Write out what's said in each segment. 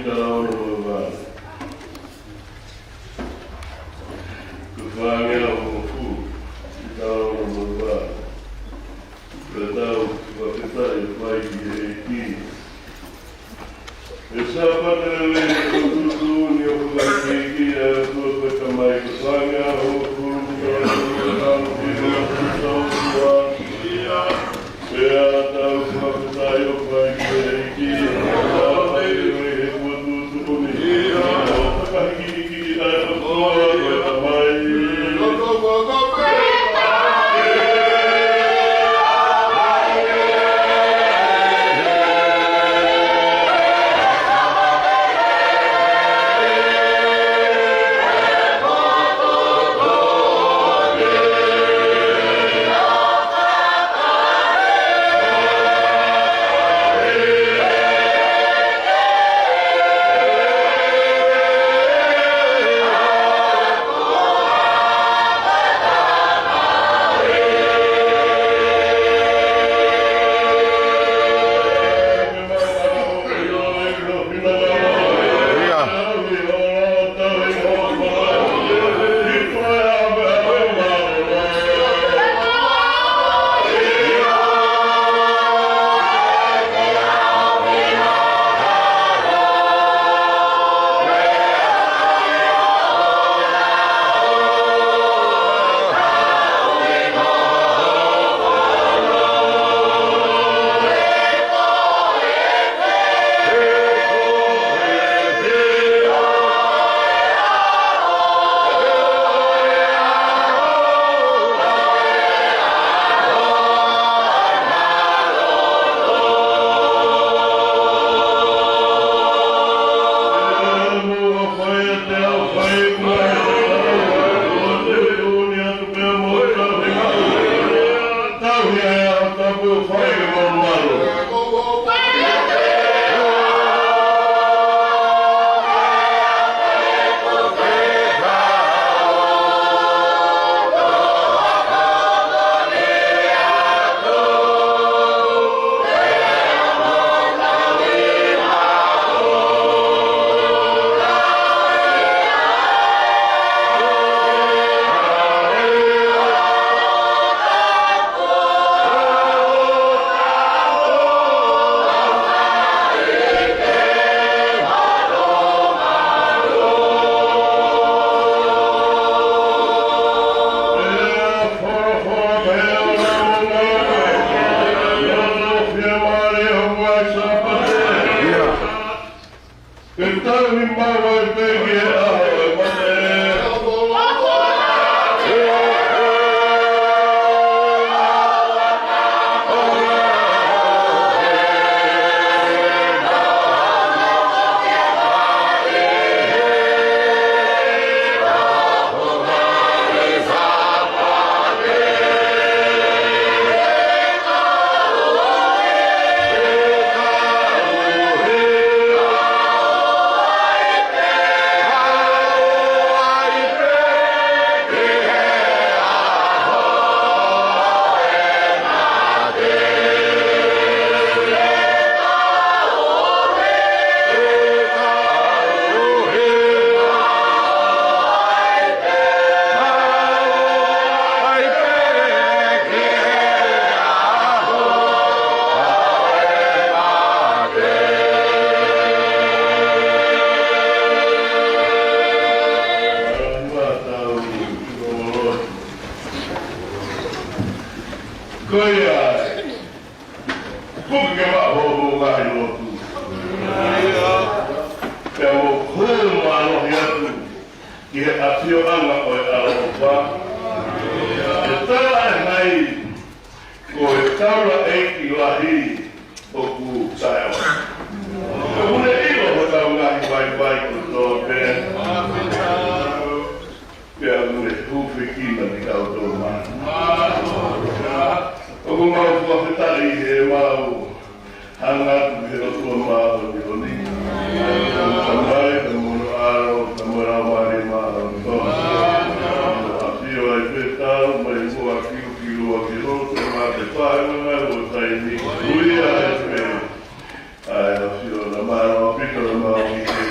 Tonga'onevai. Kufanya ufu, Tonga'onevai. Katau wakitai pai ki. Sapate le Tuku ni okaki ko kamai kufanya ufu. Sione, ma non piccolo, ma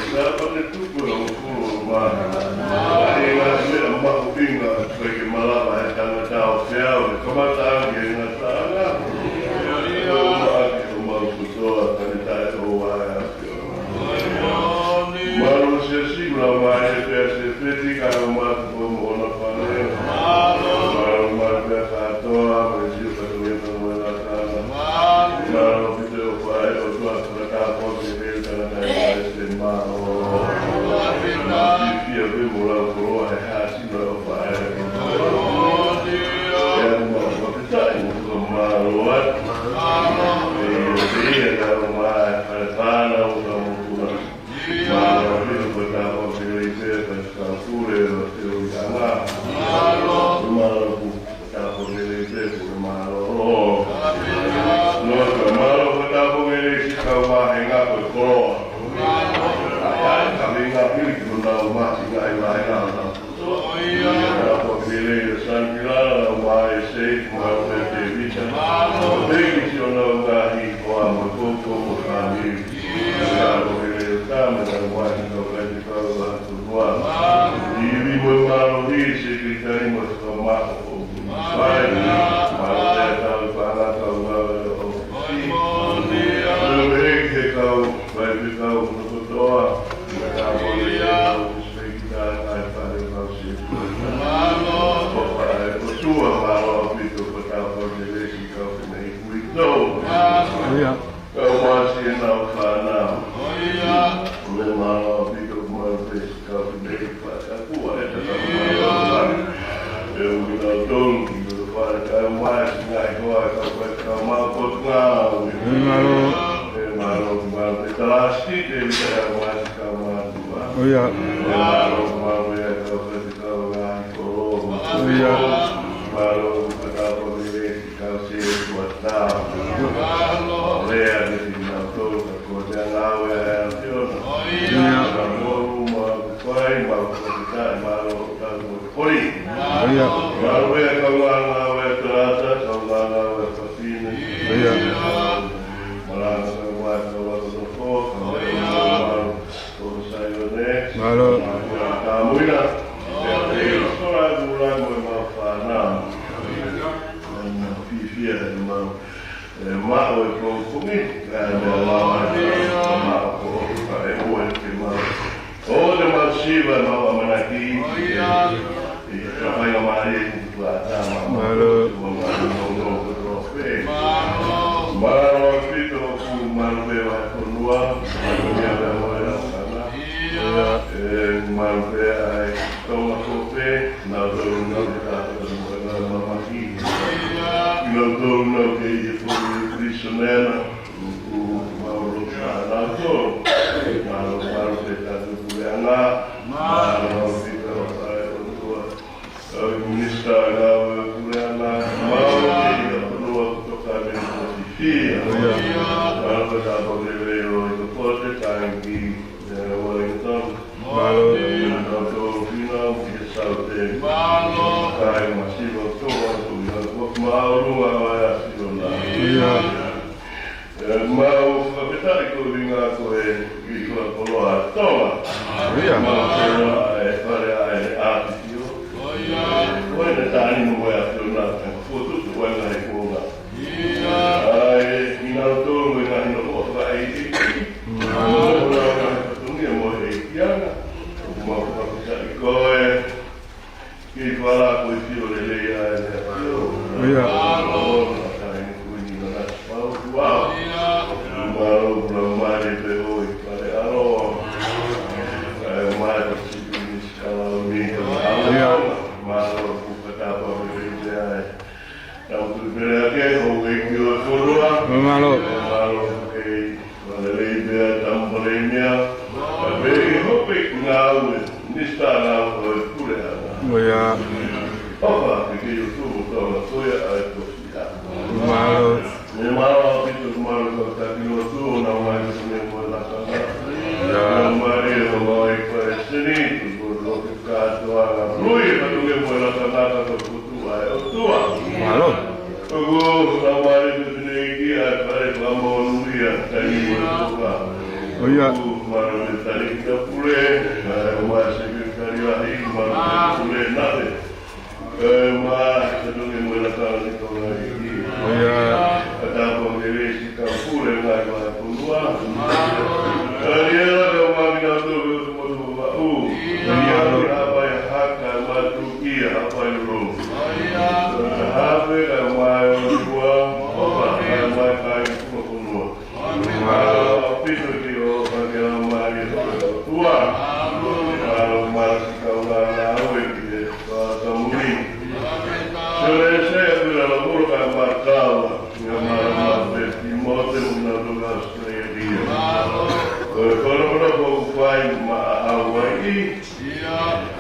Whakalora ho whai ma Hawaii.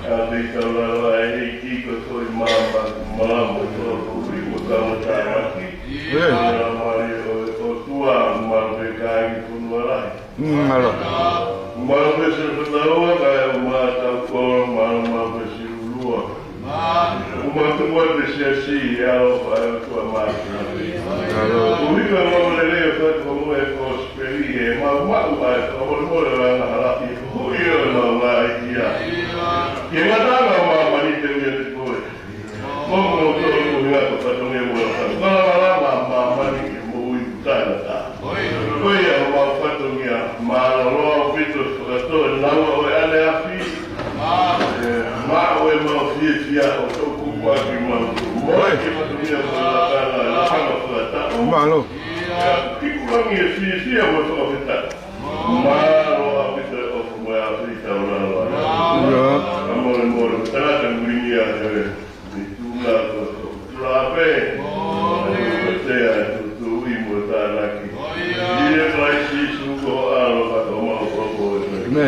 A te taurara e ki ko toi mama malama tō hui mo tama tāmaki. Nā mari o tua marupe kāingi punuarai. Marupe se whataua kai o mātau kora marupe se urua. Umatua te se e alo whai o tua mātau. Uhiwa mamalele o whatu mo e kosperi e mau ai o mora rana haraki hui o na mai ia. Ke matanga mamani te uia te koe. Momo no tōru kuhinga ko whatonge ua whatu. Kala mamani ke mui utana tā. Koe ia o mau whatonge a maaloa whito whakatoa naua o e ane awhi. Maa o e mau whia o tōku kwaki mau. Moe ke whatonge a whakatana e hanga whakatana. Malo. Kikurangi e whia mo whakatana. Malo a whito o kumai a whita o rana. Amore, tarata muringia e tūna turape, tea tu imo tānaki. Ia klaisi suko alo kato mau kopo e.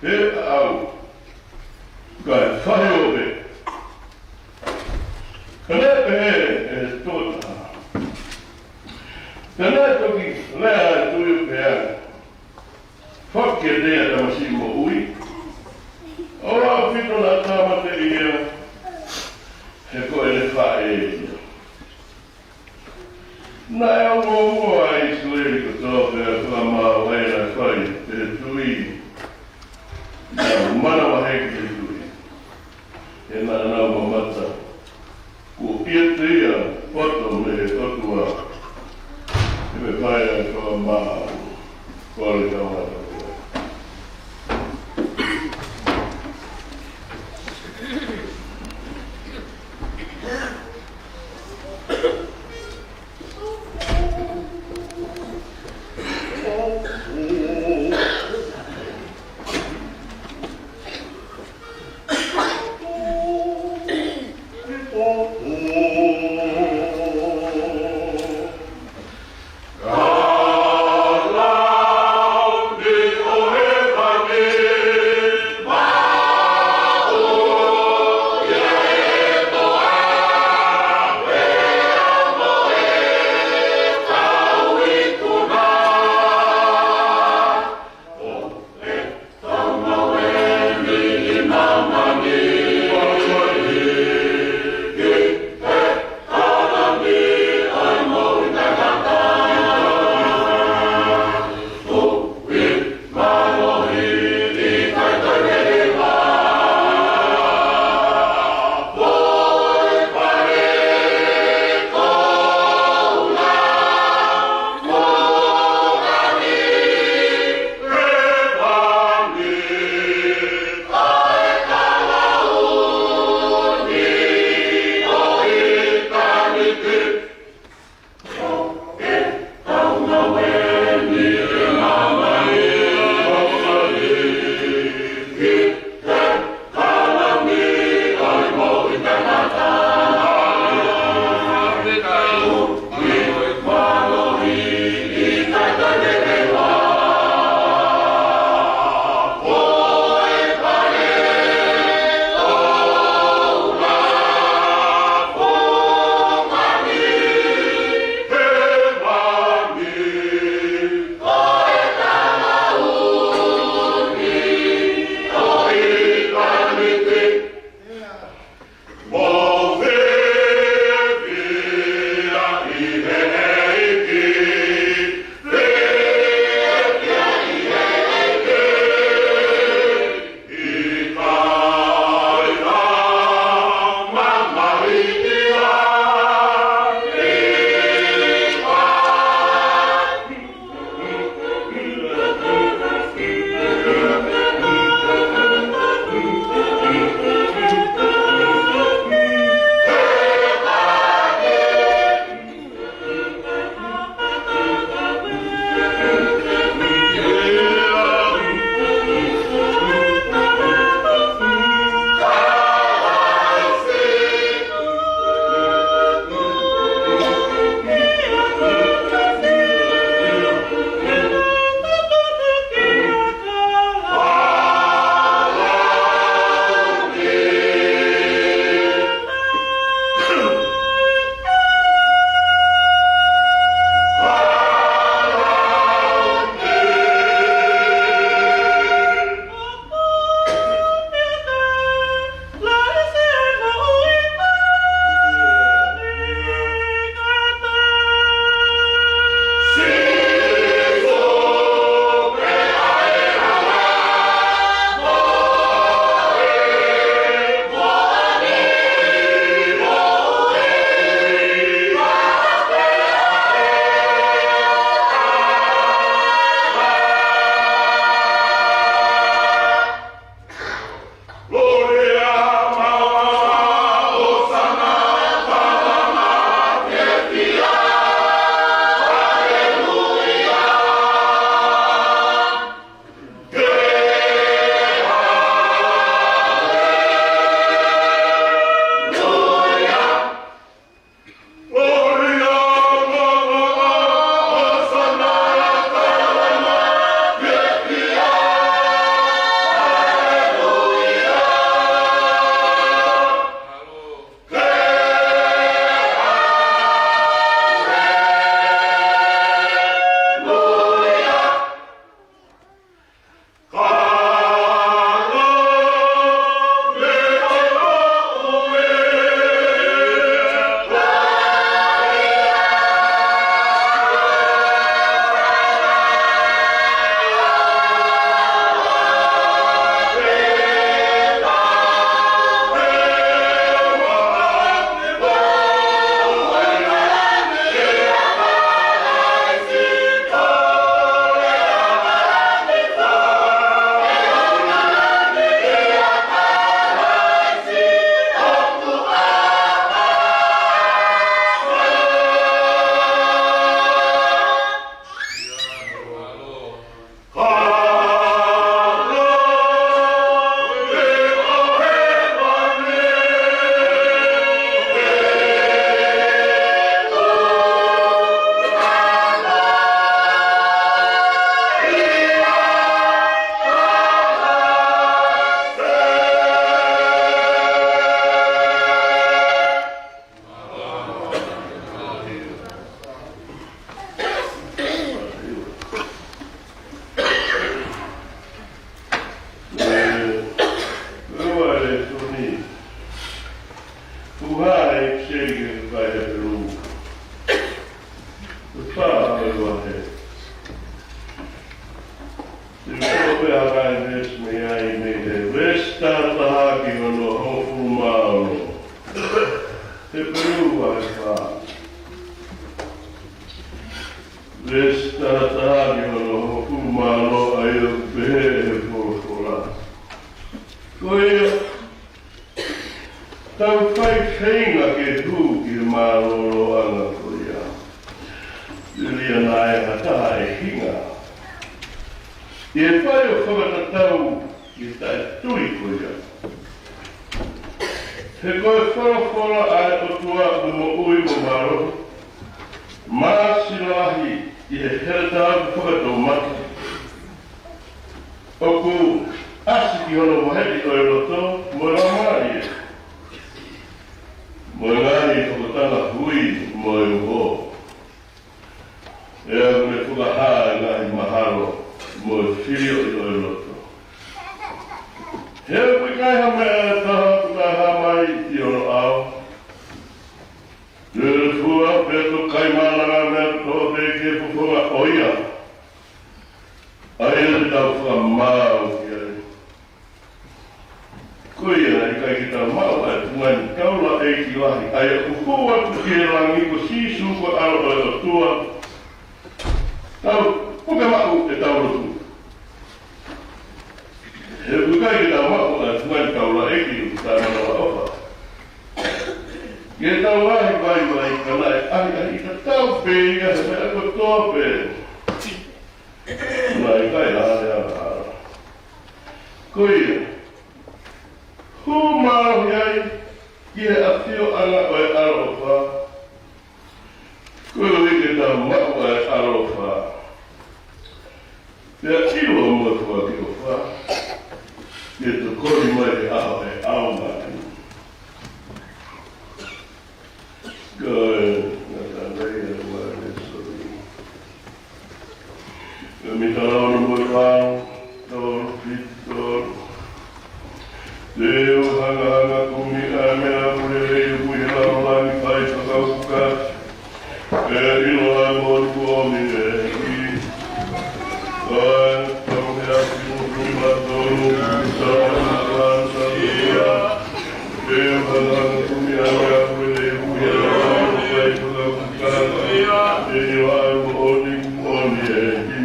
e au. Kai whahe o pe. Kana e tōta. Kana toki lea tui pēa. Whakia dea tamasi mo ui. Ora whito na tāmate ia. He koe le whae e ia. Nā ea mua ai sueri ko tōpea whamā waina whai te tui. Nā mana wa heki te tui. E nā nā mamata. Ko ia te ia, poto me he totua. E me whai ai whamā. Kore tawata. ai vesme ai me he vesta tahaki ono hofu maolo. Te perua e wha. Vesta tahaki ono hofu maolo ai o pehe e fōwhora. Koea, tau whai whainga ke hū ki he maolo anga koea. Lilia nai hataha e hinga. I e whai o whakatatau ki tae tui koea. He koe whora ai o tua mo ui mo maro. Māsilahi i he heretau whakatau mati. Oku asi ki hono moheti o e roto mo e ramai e. Mo e ngani whakatanga hui mo e uho. E aku me whakahaa e ngahi maharo mo e whirio i o e roto. He aku i kai hamea taha kukaha mai i ono au. Nere fua peto kai Malanga mea tō te ke puponga oia. Ai e tau whakamau ki ai. Koia i kai ki tau mau ai tungani kaula e ki wahi. Ai e upo atu ki e rangi ko sisu ko aro o e o tua. Tau, puke mau e tau rotu. He pukai ki tau mau ai tungani kaula e ki tau manawa ofa. Ki e tau wahi vai kanai ai ka tau pēinga he mea ko tō pēinga. Nai kai rāre ara. Koia, hu marohi ai ki he atio anga o e arofa. Koia wike tau mau o e arofa. Pea iwa mua kua ki o wha. Ki e to kori mai e aho e ao mai. Koia, ngata rei e mai e sori. Mi tarawana moi wāo, tōru pito. Leo hanga kumi a mea ure rei ui rao langi pai whakauka. E ino ai mori kuomi e hi. Ai, tau hea ki ma tōru, mi tarawana wānsa ia. Leo hanga kumi a mea ure rei ui rao langi pai whakauka. E ino ai mori kuomi e hi.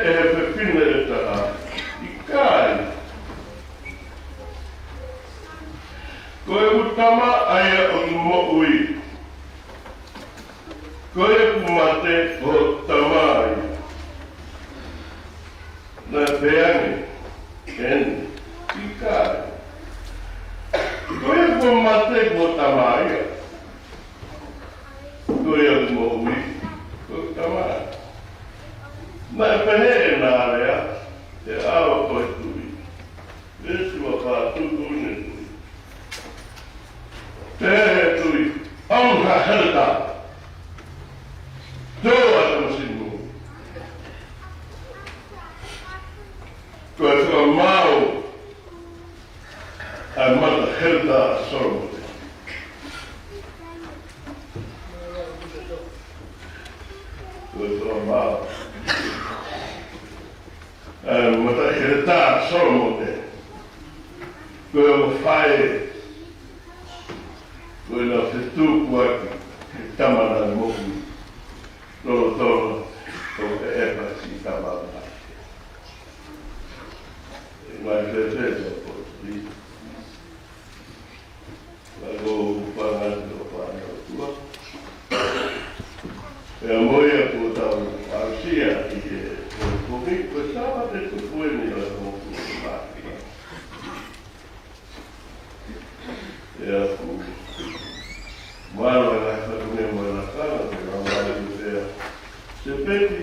he whine e taha. I kai. Koe utama aia o ki mo ui. Koe kumate o tamai. Na peangi, ken, I kai. Koe kumate o tamai. Koe mo ui, o tamai. Na pehe nā rea, te awa koe tui. Esu a pā tuku ne tui. Pehe tui, aunga helta. Tōa tama sinu. Koe whaka māo, ai mata helta soromote. Koe whaka māo. Mata helta soromote. Koe o whae. Koe na Tuku aki. Tamana mohu. Tolo, o te epa si tamana. E mai whewhewha po ti. Lago upanga o whanga tua. E a moia po tau ausia I e komi, koe Sapate tu pueni la moku maki. E a ku maro e lai whakune mo e la kara, te ramare u tea. Sepeti,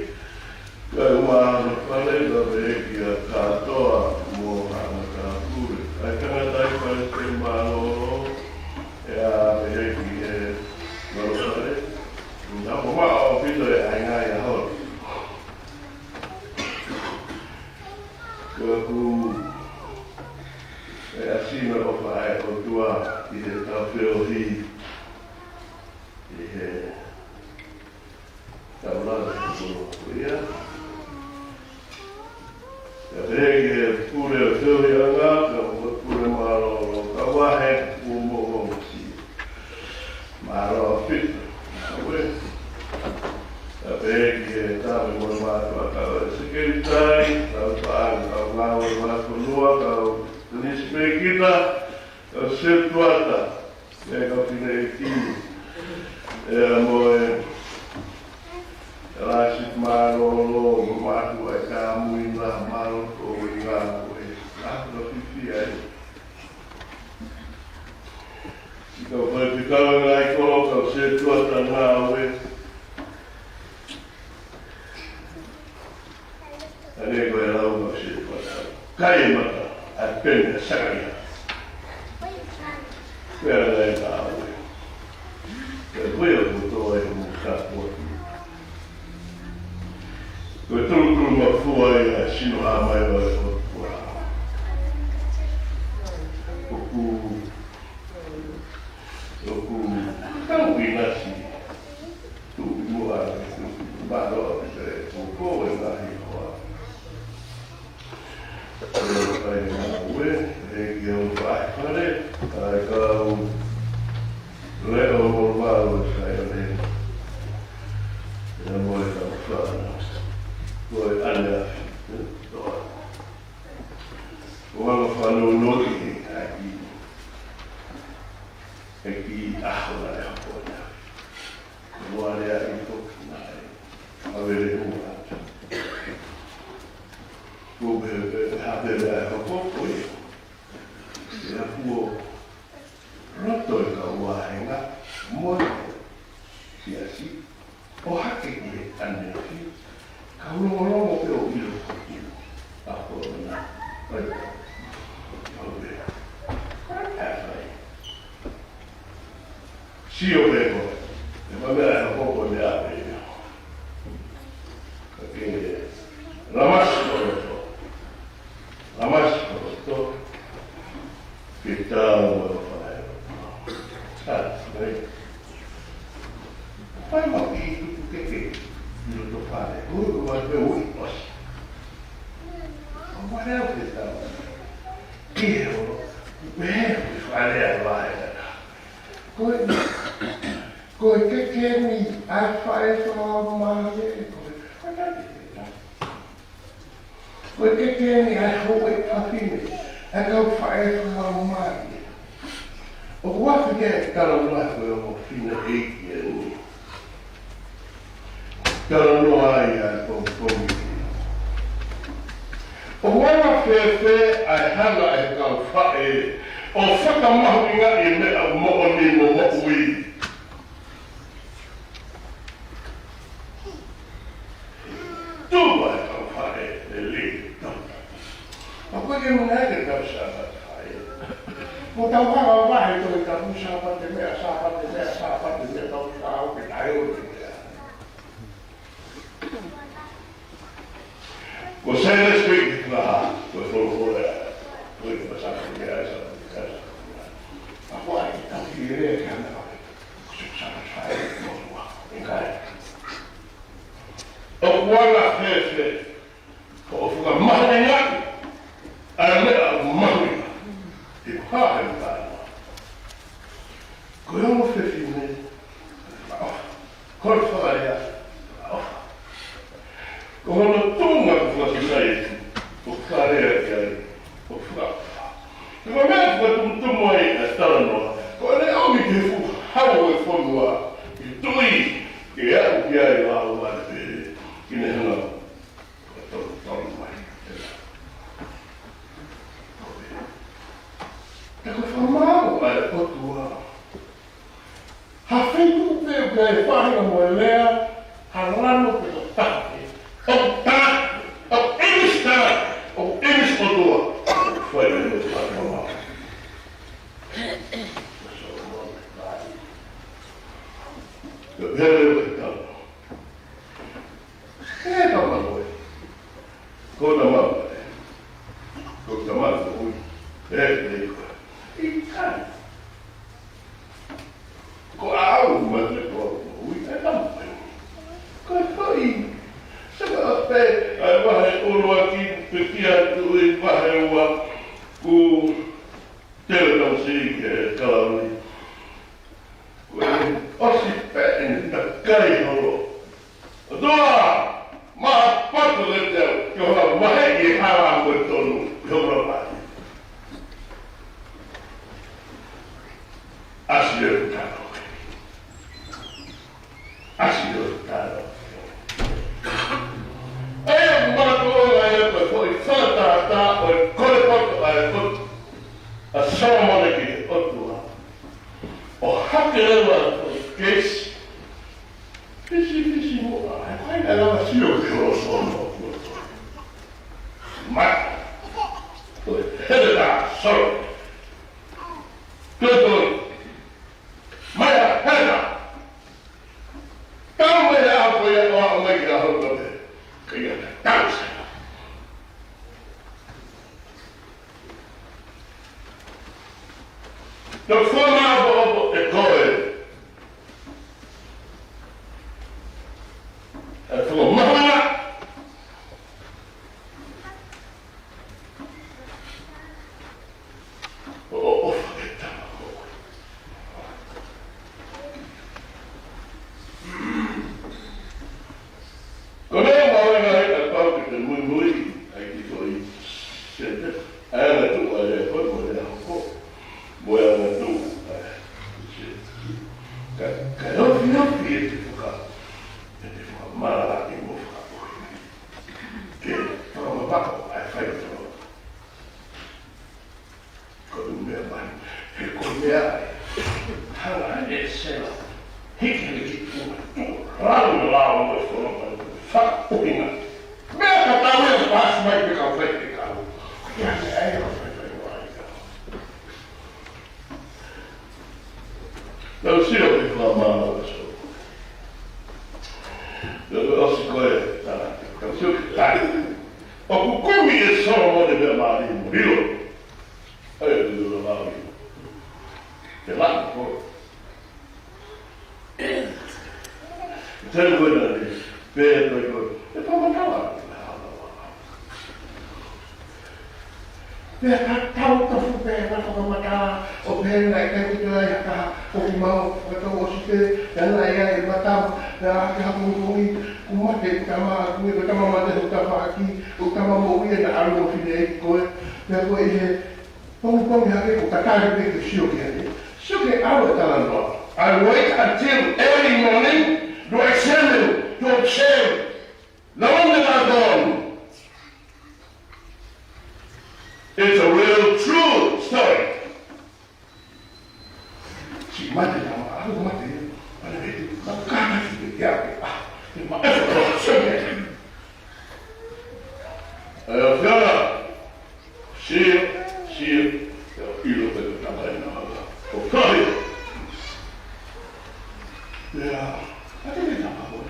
kai umahana whale la veeki a kātoa mo hana kāpure. Ai kangatai whale te māloro e a veeki e marosare. Nako maa o pito e aingai a hori. Kua ku e asina o whae o tua I he tawheo hi I he taurana kuro kuia. Ka regi e pure o whioi anga, ka pure maro o kawahe umo o si. Maro o whita, awe. Ka regi e tawe mo mātua kawa e sekeritai, kau whaanga, kau ngāua mātua kau tunisme kita, kau setuata, e kau whine e kini. E a moe, Rāsit māro lo, mātua e kā muina, māro ko I ngā koe, nākura whiwhi ai. I kau whai pikawa ngai kolo, kau se tuata ngā oe. Ane koe lau kau se tuata. Kai e mata, a pene, sakaria. Koe ngai ngā oe. Koe koe o kutoa e mu kāpua. Koe turu ma fua I a sino a mai wa e kua. Oku kau I nasi. Tu mua e maro a pite e tuko e nahi hoa. Koe kai ngā ue, e ki au whae kare, ai kau leo mo maro e kai ane. E moe kau whana. Koe ane toa. Koanga whanau nori e ki aho na e hapo na. Mua rea I toki na e. Awere ua. Koe hape rea e hapo koe. E a huo roto e ka ua henga. Moe. Siasi. O hake I e ane fi. Kaulongo pe o ilo ilo. Ako na. Ai. Awe. Hafai. Sio peko. E mamera e poco ne ape. Kake Ramaskoroto. Ramaskoroto. Kitao o whae. Ai. Whae mau I tuku keke. Ilo to whare. Ui, ua te ui osi. O whare au te tau. Ihe o. Mehe ui whare a wae taka. Koe keke ni a whae wha mahe. Koe kake te ta. Koe ke tēni ai hou e pāpine, e kau whae whakau māki. O waka ke kara noa koe o whina eiki e ni. Kara noa ai ai pōpongi. O waka whewhe ai hana e kau whae, o whakamahuinga i mea mo'o ni mo mo'ui. Tūwa e kau whae e li. Ma koe ke muna e kau Sapate whae. Mo tau hara wahe koe kau Sapate mea, Sapate mea, Sapate mea, tau tāu ke tai o te mea. Ko sēne speak ka koe whoro koe ka Sapate mea, Sapate mea. Ma koe ki tau ki rea ki hana whae. Sapate whae mo tua, enkai. O kuanga whewhe, ko o whuka maha e ngaki, a mea mahui, i pāhe mtāna. Ko e ongo whewhine, kore whakarea, ko hono tūnga ko whakisai, ko whakarea ki ai, ko whakawha. Ko mea whakatumu ai a staranoa, ko ane auki te whu hau e whonua, i tui, ki au ki ai lau mate, ki ne hana, ko tonu mai. Te koe whamau ai potua. Ha whengu pēo kai whahinga mo e lea, ha rano pe o tāke. O tāke, o imis tāke, o imis potua. Whai me o tāke whamau. Ka pēre o e tāna. E tāma koe. Ko ta mama e. Ko ta mama ui. E te koe. I kai. Ko au mate ko ui e tampai. Ko e whai. Saka a pē, ai wahe oroa ki te kia tu i wahe ua ku teletau si ke kalauri. Ko e osi pē ni ta kai horo. Doa! Maha patu le teo, ki hoa wahe i hawa koe tonu, ki hoa pai. Asi o tāno. Asi o tāno. Ai o maratua ai o koe hoi whanatata o e kore poto ai o kotu. A saramone ki te otua. O hake rewa o kesi. Fisi mo ai. Ai ai lawa sio ki roso ono. Mata. O e hele tā soro. Tuku. Maia, hena! Tau me hea ko ia o a mai ki a hau kote. Ka ia te tausena. Tau whama opo e koe. E whama mahana. O whaketama koe. Ko nea mawenga hei a pau ki te mui ai ki koi sete. Ai ana tu ai e koe mo rea hoko. Mo e ana tu ai sete. Ka ofi e te whaka. E te whaka mara i mo whaka koe. Ke whakamapako ai whai toro. Ko tu mea mai. He ko mea ai. Hana e sela. Hiki ki tūna tū. Rāu lao mo e whanapa. Whakapuhinga. Mea ka tau e pāsi mai pe kau whai te kau. Kia te ai o whai wai kau. Tau sio te whamana o so. Tau osi koe tāna. Tau sio te tai. O kukumi e soro mo te mea maari mo hilo. Ai e te dura maari. Te lana koe. Tēnu koe nani. Pēr koe koe, e pamatawa. Pēr tau tofu pēr na whakamata, o pēr nai kai kutu ai haka, o ki mau, whakatau o site, e nai ai matama, da ka mo uma te kama ku e kama mate o ka aki o kama mo i na alo fide ko e ko e pong ha ke o ka ka ke Sione alo talando. I wait until early morning to examine, to observe. No wonder I'm gone. It's a real true story. Si mate nama, aku mate. Ada itu, makanya itu ya. Maaf, Sione. Fiona, see, you look at the camera now. Okay. Yeah, I think it's not good.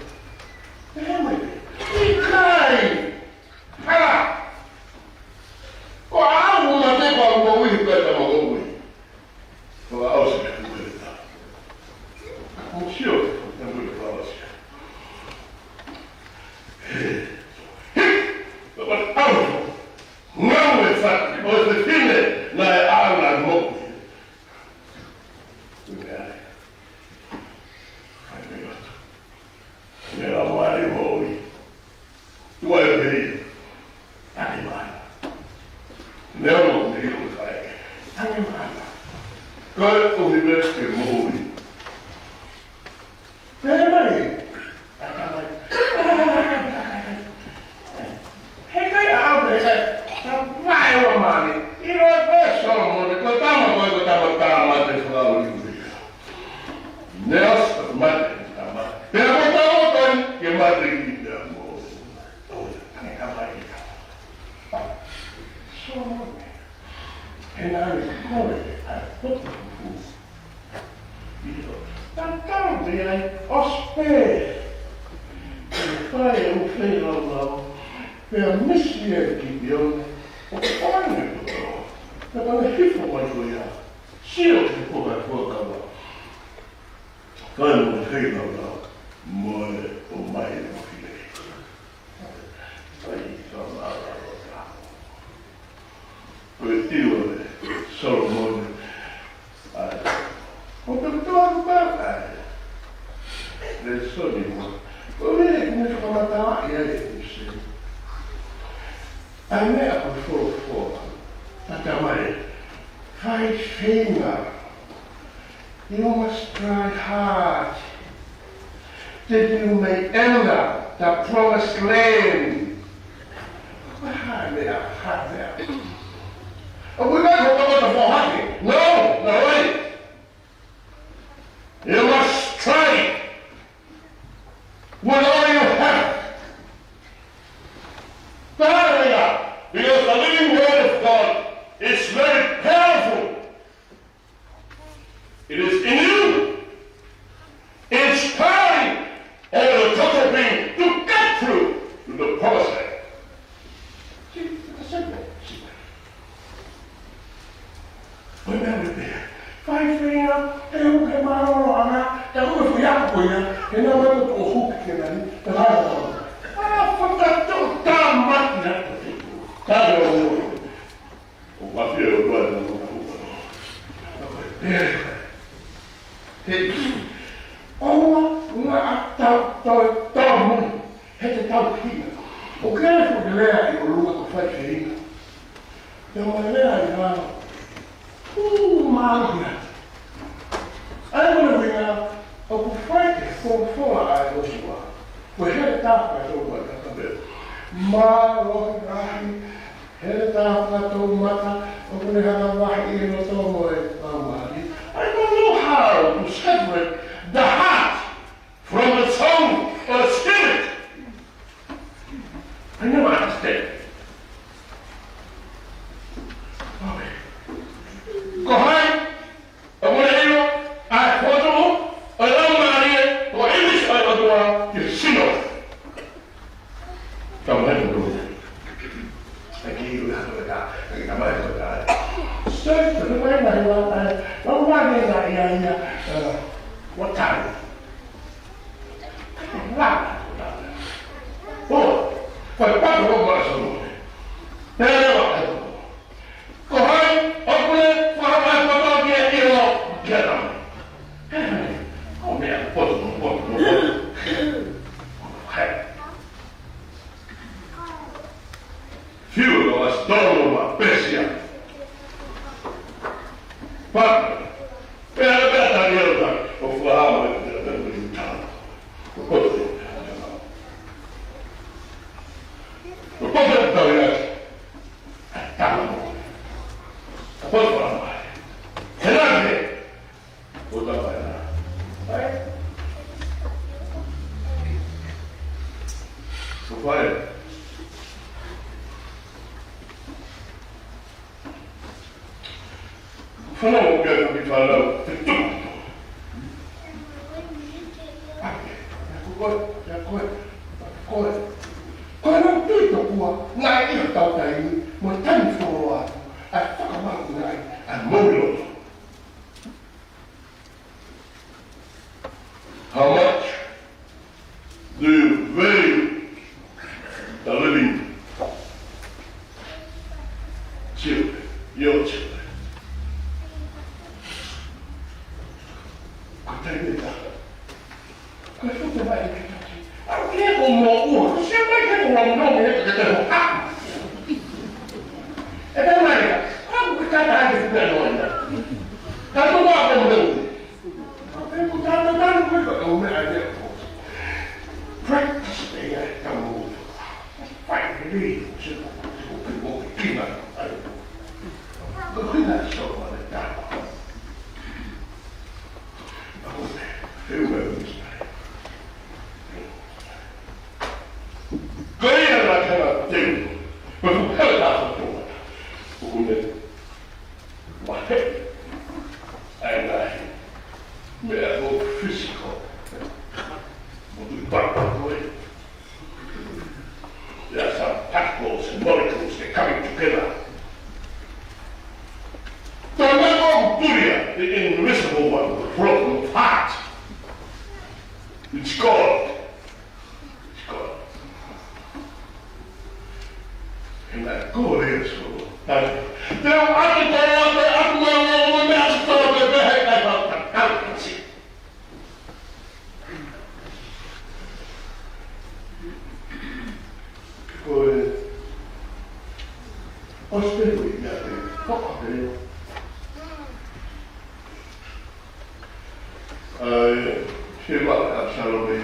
Damn it. Ikai! Hala! Ko awu na te kwa kwa wi kwa kwa wi. Ko awu se ku wi ta. Ko sio, na wi kwa awu se. But awu. Não é fato, pois define na aula mo. Nella mare voi, tu hai venuto, animale, non mi lo fai, animale, cosa mi vede che muovi? E che apre, vai romani, io non posso, non contiamo poi contiamo la madre sulla oliva. Nella madre, per la che madre gli diamo, ne caparita. Sono me, e la riscobre a tutto il io, tanto direi, ospite, per fare un fenomeno, per mestiere di Dio, o fare tutto, per fare schifo quando io, sia che può fare fuoco, fare un fenomeno, muore o mai non finire. Poi sono la rosa. Quest'io solo muore. Ho dovuto parlare del sogno. Vuoi vedere come sono andata ieri? A me ha fuoco. A chiamare. Fai finger. You must try hard. That you may enter the promised land. Hard there. We're not going to go for hunting. No, wait. You must try with all you have. Hallelujah. Because the living word of God is very powerful. It is in you. It's time all the total being to get through to the promised land. See, it's simple. Remember there. Five finger, eu que maro ana, da rua fui a coisa, e não é o hook que ali, da rua. Falta toda máquina. Tá o papel eu guardo na rua. Uma tal muito, é tal fina. O que é que ler o lugar que faz fina? Tem uma ler lá. Malanga. Aí quando vem lá, o que faz for a água. Pois ele está para tomar também. Malanga. Ele está para tomar, o que ele vai no tomo é I don't know how to separate the heart from the soul or spirit. I never understand. Okay. Go ahead. I want to hear I photo, I love Maria, or English I want to you see it. Come on, do it. I give you that. I give you that. Search for the way I want Sapate. Fanno che mi fa la Tuku. Koe nau tūto kua, nā ia tautai ni, mo tani whoro atu, a whakamangu nai, a mauloto. How much do you value the living children, your children? Ko tai me taka. Koe whuta mai ki taki. Au kia ko mō ua, ko sia mai kia ko mō mō me ka te ho a. E pēr mai ka, kāku ka tāta ake whipea no ina. Ka tō wā ko mō. E ko tāta tānu koe ka kau mea ai ko. Practice me ai ka mō. Whai ke rei ko se ko mō ki kima ai. Ko hina so ma le tāta. Ako me, heu me unis. Koea la kena teu, ma whukara tāsa tōmata. Ukune, wahe, ai nai, mea o physical. Mo tui parpa koe. There are some particles and molecules that coming together. Tonga'onevai, the invisible one, the problem of heart. It's God. And that good is so. Now, I can go on there, I can go on there, I can go on there, I can see. Good. Ospedui, Okatopa. Sione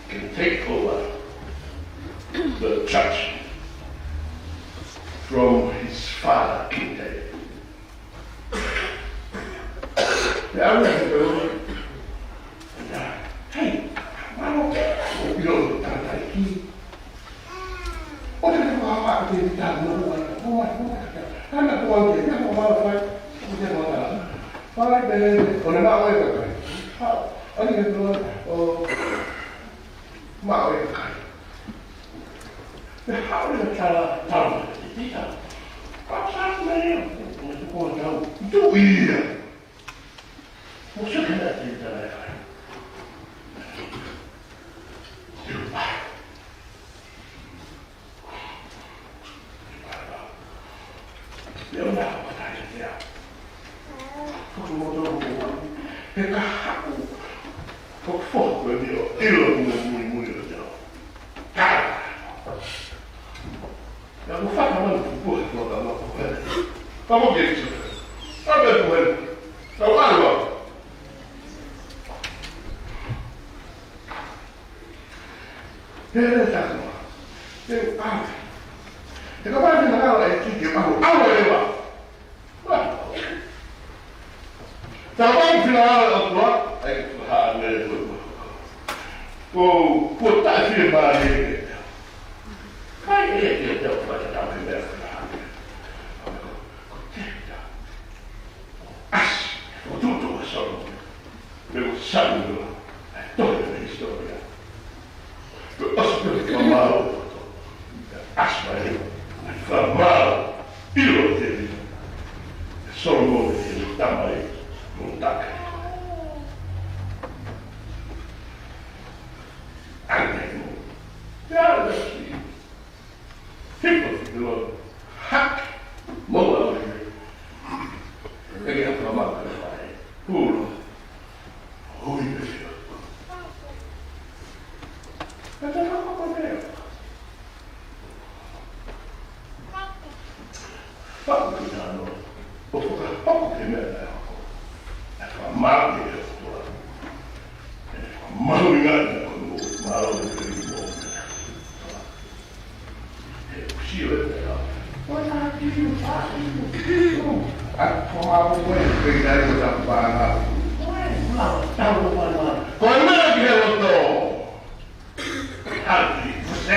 can take over the church from his father, King David. I remember, hey, I don't care. You know, like he. What did I go out to do? I'm not going to get a lot of fight. Five days on an hour. I didn't know, Maui. How did I tell him? What's happening? Do we? What's your connection to that? You know what I did there? For fuck with you, now, the fact I want to put it on the local head. I'm going to get you. I'm going to win. Now, what about it? Here it is. Here, out. If I want to know how to keep you out, I'll worry about it. What? Now, I'm going to know how to what? I get to hard man. Oh, put that here by here. I can't get up like a donkey there. Ash, for Tuku was so. There was something. I told you the story. But us to come out. Ash, my name. I found out. You did it. So long as you die. Montaka. And then, yeah, that's it. People do hack more again from up who is it? That's a couple there. Fuck me down. Fuck me there. That's a mountain. Mountain. What are you talking? I come out of the way, big daddy was up by now. Why? No, no, no, no. Go in there, get it though. How do you say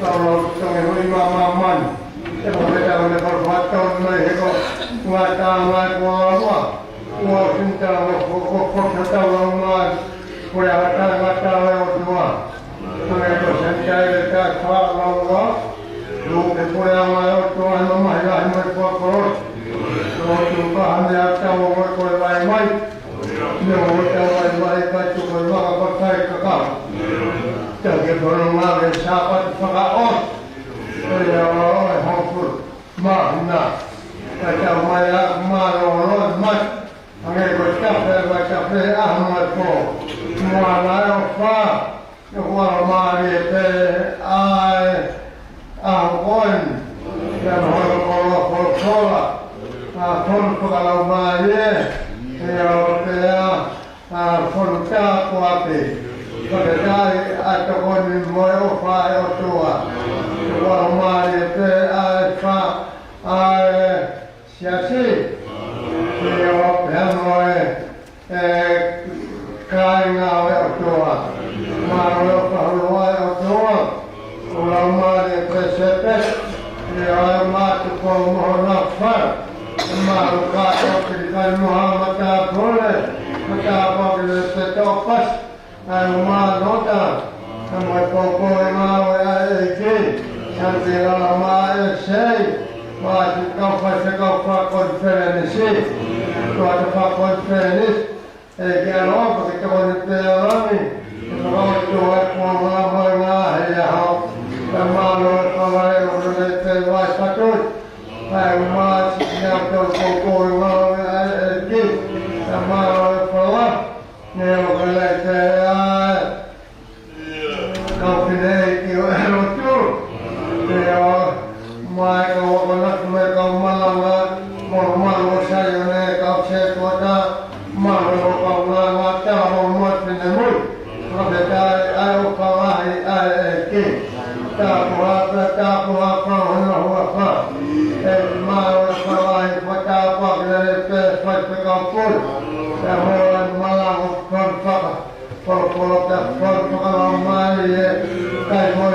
Tonga'onevai mamaman. Kita berbuat mereka mengatakan bahwa cinta kita orang kata semua. Mereka senjata kita kalau Tuku pulang Tuhan memahami mereka korot. Tuhan hanya tahu mereka baik-baik. Mereka baik-baik itu mereka pakai kekal. Jadi berumah Sapate Tonga'on. Ya hampir mana macam maya malu mat angin bercapek ahmad po mana apa yang mari te ai ahon dan kalau pun kalau mari ya pun tak kuati pada hari atau pun mau fire tua kalau mari te ai siasi ya pemoi kainga tua malu paluai tua ulama de presepet ya matu como nafar malu kata kan Muhammad boleh maka boleh setopas alma nota sama pokok mau iki nanti lama sei masih kau konferensi kalau kita berbicara kalau tuan mau ya malu kalau berbicara satu masih yang pokok mau iki malu pelan yang berbicara kau pilih itu ya mai kau mereka Malanga mau Sione kau sekolah mau kau mata mau pinjamul mereka ayo kau ke tak buat apa mau kau mata apa dari kau pun mau Malanga kalau kalau mai kai mau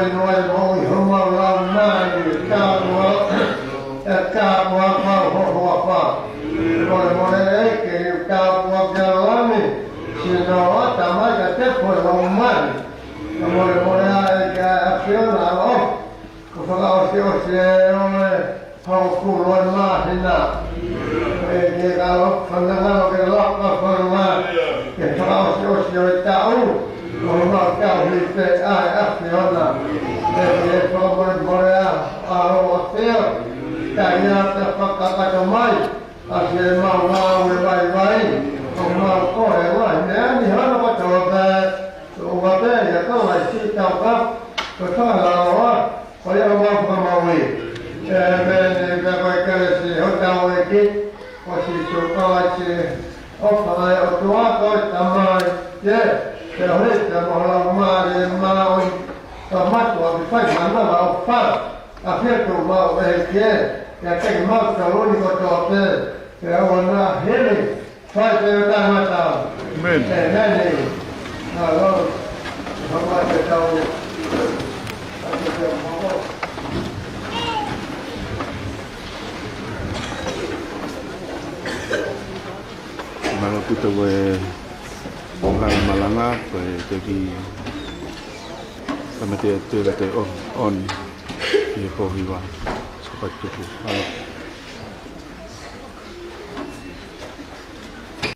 boleh que kau jalani sino tamai kate por umman boleh que acciona kalau kau kulon mahina kalau pandangan kelak formal kalau tahu kalau kau bisa acciona boleh hotel kaya kata mai asal mau baik-baik mau kau ni hana betul betul ya kau masih tahu kan kalau mau kemauin beberapa si hotel lagi masih suka si apa tua kau tamai ya kita mau mau tamat waktu mana mau far akhir tu mau ya que mau kalau ni kau tahu ya warna heli far tu tamat ni kalau apa tahu Kalau kita orang Malanga, jadi kami tu on di Kohiwa, Sapate Tuku.